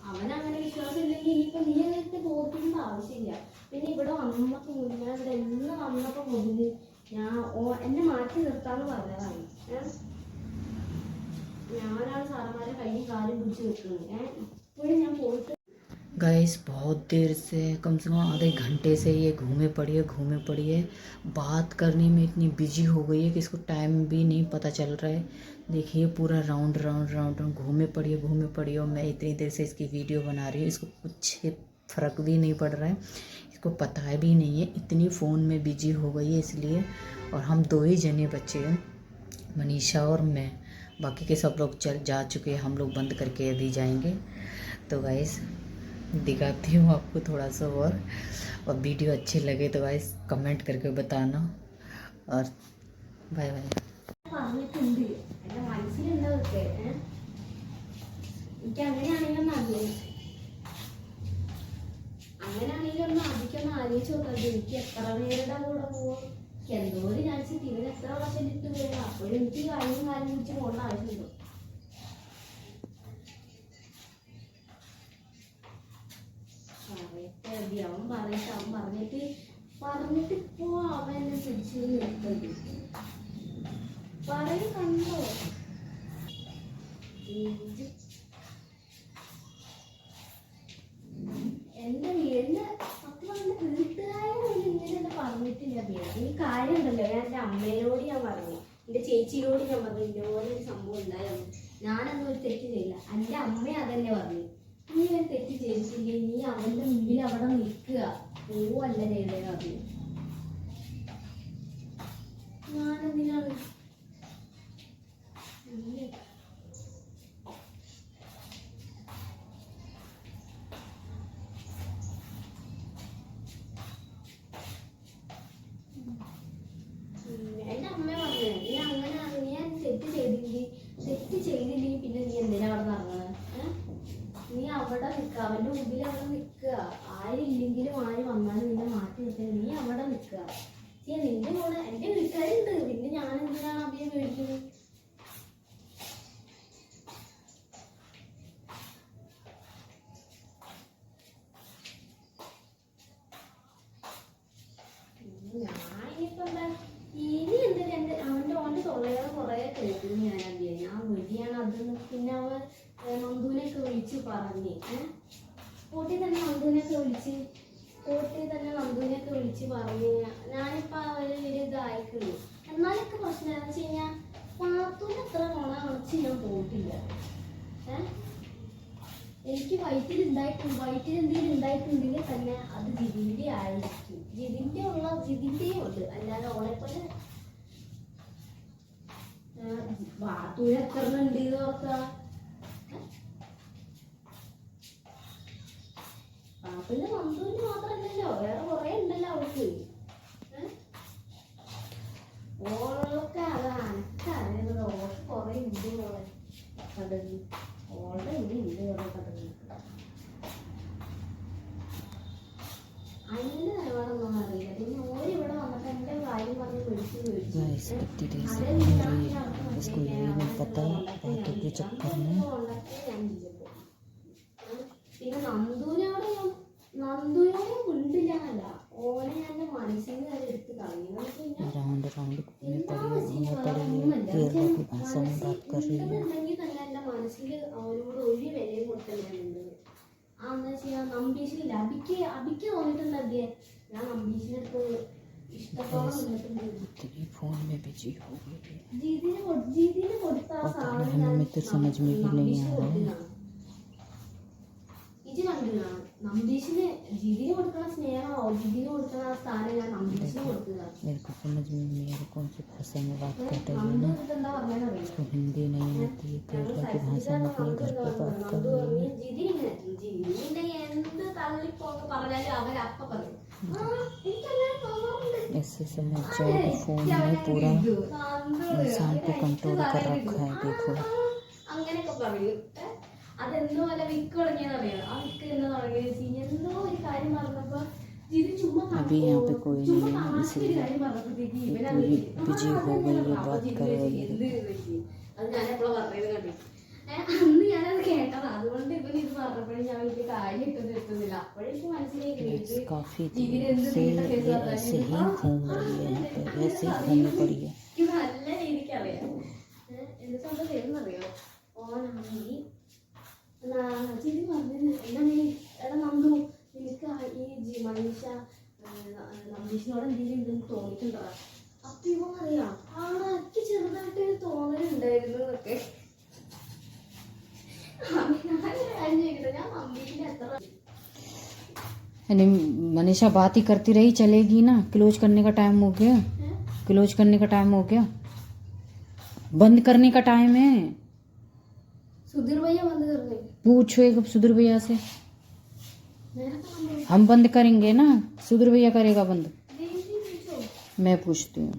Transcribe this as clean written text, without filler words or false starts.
അവനങ്ങനെ വിശ്വാസം ഇല്ലെങ്കിൽ ഇനിയിപ്പോ നീ അങ്ങനത്തെ ബോധിക്കേണ്ട ആവശ്യമില്ല. പിന്നെ ഇവിടെ വന്നപ്പോ ഞാൻ ഇവിടെ എന്ന് വന്നപ്പോ മുതല് ഞാൻ എന്നെ മാറ്റി നിർത്താന്ന് പറഞ്ഞതാണ്. ഞാനാണ് സാറന്മാരെ കൈയും കാലും പിടിച്ച് വെക്കുന്നത്. ഇപ്പോഴും ഞാൻ പോയിട്ട് गाइस बहुत देर से कम से कम आधे घंटे से ये घूमे पड़ी है। बात करने में इतनी बिजी हो गई है कि इसको टाइम भी नहीं पता चल रहा है। देखिए पूरा राउंड घूमे पड़ी है और मैं इतनी देर से इसकी वीडियो बना रही हूँ। इसको कुछ फ़र्क भी नहीं पड़ रहा है, इसको पता भी नहीं है, इतनी फ़ोन में बिजी हो गई है इसलिए। और हम 2 ही जने बच्चे हैं, मनीषा और मैं, बाकी के सब लोग जा चुके हैं। हम लोग बंद करके अभी जाएंगे। तो गाइस दिखाती हूँ आपको थोड़ा सा और वीडियो अच्छी लगे तो गाइस कमेंट करके बताना और बाय बाय। അങ്ങനെയാണെങ്കിലും ആദ്യം ആലോചിച്ച് നോക്കാം, എനിക്ക് എത്ര പേരുടെ കൂടെ പോകും, എന്തോ ഒരു ചാൻസ് ഇവന് എത്ര പ്രാവശ്യം ഇട്ട് പോയാൽ അപ്പോഴും എനിക്ക് കാര്യം പിടിച്ച് പോകേണ്ട ആവശ്യമുണ്ടോ? അവൻ പറഞ്ഞിട്ട് ഇപ്പോ അവൻ എന്നെ പിടിച്ച് നിർത്തത് പറയും കണ്ടോ. എന്റെ വീട്ടുകാരോട് ഇങ്ങനെ പറഞ്ഞിട്ടില്ല. ഈ കാര്യം ഉണ്ടല്ലോ, ഞാൻ എൻ്റെ അമ്മേനോട് ഞാൻ പറഞ്ഞു, എൻ്റെ ചേച്ചിയോട് ഞാൻ പറഞ്ഞു ഇതുപോലെ ഒരു സംഭവം ഉണ്ടായിരുന്നു, ഞാനൊന്നും ഒരു തെറ്റ് ചെയ്യില്ല. എൻ്റെ അമ്മ അതന്നെ പറഞ്ഞു, നീ ഒരു തെറ്റ് ചെയ്തിട്ടില്ലേ, നീ അവന്റെ മുമ്പിൽ അവിടെ നിൽക്കുക, പോവല്ല ചെയ്തേ പറഞ്ഞു. ഞാനെന്തിനാണ് എൻ്റെ അമ്മ പറഞ്ഞു, നീ അങ്ങനെ നീ തെറ്റ് ചെയ്തില്ലെങ്കിൽ പിന്നെ നീ എന്തിനാ അവിടെ നടന്നത്? നീ അവിടെ നിൽക്കുക, അവന്റെ മുമ്പിൽ അവിടെ നിൽക്കുക, ആരില്ലെങ്കിലും ആര് വന്നാലും നിന്നെ മാറ്റി നിർത്തുക, നീ അവിടെ നിൽക്കുക. നിന്റെ കൂടെ എന്റെ വീട്ടുകാരുണ്ട്, പിന്നെ ഞാൻ എന്തിനാണ് അഭിയെ മേടിക്കുന്നത്? ഞാനിപ്പോ എന്താ ഇനി എന്തെങ്കിലും അവന്റെ തൊള്ളയുടെ കുറെ കേൾക്കുന്നു ഞാൻ അഭിയെ, ഞാൻ വെടിയാണ് അതെന്ന്. പിന്നെ അവൻ നന്ദുവിനെയൊക്കെ വിളിച്ച് പറഞ്ഞ് കോട്ടയിൽ തന്നെ നന്ദുവിനെയൊക്കെ വിളിച്ച് പറഞ്ഞ് ഞാനിപ്പോൾ ഒരു ഇതായിക്കുള്ളൂ. എന്നാലൊക്കെ പ്രശ്നം എന്താണെന്ന് വെച്ച് കഴിഞ്ഞാൽ പാത്തൂന് അത്ര നുണ ഞാൻ പോയിട്ടില്ല. എനിക്ക് വയറ്റിൽ എന്തെങ്കിലും ഉണ്ടായിട്ടുണ്ടെങ്കിൽ തന്നെ അത് ജിതിൻ്റെ ആയിരിക്കും, ജിതിൻ്റെയും ഉണ്ട്, അല്ലാതെ ഓളെപ്പോലെ പാത്തൂന് എത്ര ഉണ്ട് എന്ന് ഓർക്കുക. പാപ്പിന്റെ നന്ദുവിന് മാത്രല്ലല്ലോ, വേറെ കുറെ ഉണ്ടല്ലോ അവൾക്ക്. ഓളൊക്കെ അനക്കറിയുന്നത് ഓൾക്ക് കുറെ ഉണ്ട് ഓളെ കടന്ന്, ഓളുടെ ഇനി ഉണ്ട് ഓളെ കടന്ന്. അതിന്റെ നിലപാടൊന്നും അറിയില്ല. പിന്നെ ഓരിവിടെ വന്നിട്ട് എന്റെ കാര്യം പറഞ്ഞ് മേടിച്ച് പിന്നെ നന്ദുവിനോട് മിണ്ടില്ലാന്നല്ല, ഓനെ ഞാൻ മനസ്സിൽ നിന്ന് വരെ എടുത്ത് കളയുന്നു. ഉണ്ടെങ്കിൽ തന്നെ എന്റെ മനസ്സിൽ അവനോട് ഒരു വിലയും കൊടുത്തല്ലുണ്ട്. എന്താ വെച്ചാൽ നമ്പീശനില്ല, അബിക്ക് തോന്നിട്ടുണ്ട് അബിയെ ഞാൻ നമ്പീശിന്റെ അടുത്ത് ഇഷ്ടത്തോളം നിന്നിട്ടുണ്ട്. ജീതിന് കൊടുത്ത ആ സാധനം ഇജ് കണ്ടില്ല. നമ്പീശിന് ജിതിന് കൊടുക്കണ സ്നേഹമോ ജിതിന് കൊടുക്കണ ആ സ്ഥാനം ഞാൻ നമ്പീശിന് കൊടുക്കുക. എന്ത് തള്ളിപ്പോക്ക് പറഞ്ഞാലും അവരപ്പ പറയും ऐसे समझ जाओ कि फोन में पूरा इंसान को कंट्रोल कर रखा है। देखो പറയൂ. അതെന്തോ അല്ല വിക്ക് തുടങ്ങിയെന്നറിയാം. ആ വിക്ക് എന്ന് തുടങ്ങിയ എന്തോ ഒരു കാര്യം പറഞ്ഞപ്പോ ഇത് ചുമ്മാ अभी यहाँ पे कोई नहीं है തമാശക്ക് ഒരു इसलिए കാര്യം പറഞ്ഞപ്പോഴത്തേക്ക് ये ഇവനത് पूरी बिजी हो गई है बात എന്ത് करो ചോദിച്ചു. അത് ഞാൻ എപ്പോഴും പറഞ്ഞത് കണ്ടു. അന്ന് ഞാനത് കേട്ടതാ. അതുകൊണ്ട് ഇവൻ ഇത് പറഞ്ഞപ്പോഴും ഞാൻ വലിയ കാര്യം ഇട്ടത് എത്തുന്നില്ല. അപ്പോഴേക്കും മനസ്സിലായി काफी दिन से ये ऐसे ही घूम रही है यहाँ पे वैसे ही घूमने पड़ी है ഇത് നല്ല രീതിക്ക് അറിയാം. എന്നിട്ട് അത് വരുന്നറിയോ ഓനാണെങ്കിൽ ചിരി പറഞ്ഞത് എന്താണ് എടാ നന്ദു നിനക്ക് ഈ മനീഷ നമ്പീഷിനോട് എന്തെങ്കിലും ഉണ്ടെന്ന് തോന്നിയിട്ടുണ്ടോ? അപ്പൊ ഇവൻ അറിയാം എനിക്ക് ചെറുതായിട്ട് തോന്നലുണ്ടായിരുന്നു എന്നൊക്കെ. ഞാൻ കാര്യം ചോദിക്കട്ടെ, ഞാൻ നമ്പീഷിനെ എത്ര यानी मनीषा बात ही करती रही चलेगी ना क्लोज करने का टाइम हो गया क्लोज करने का टाइम हो गया बंद करने का टाइम है सुधीर भैया बंद कर दे. पूछो एक सुधीर भैया से मेरा काम है. हम बंद करेंगे ना सुधीर भैया करेगा बंद दीदी पूछो. मैं पूछती हूँ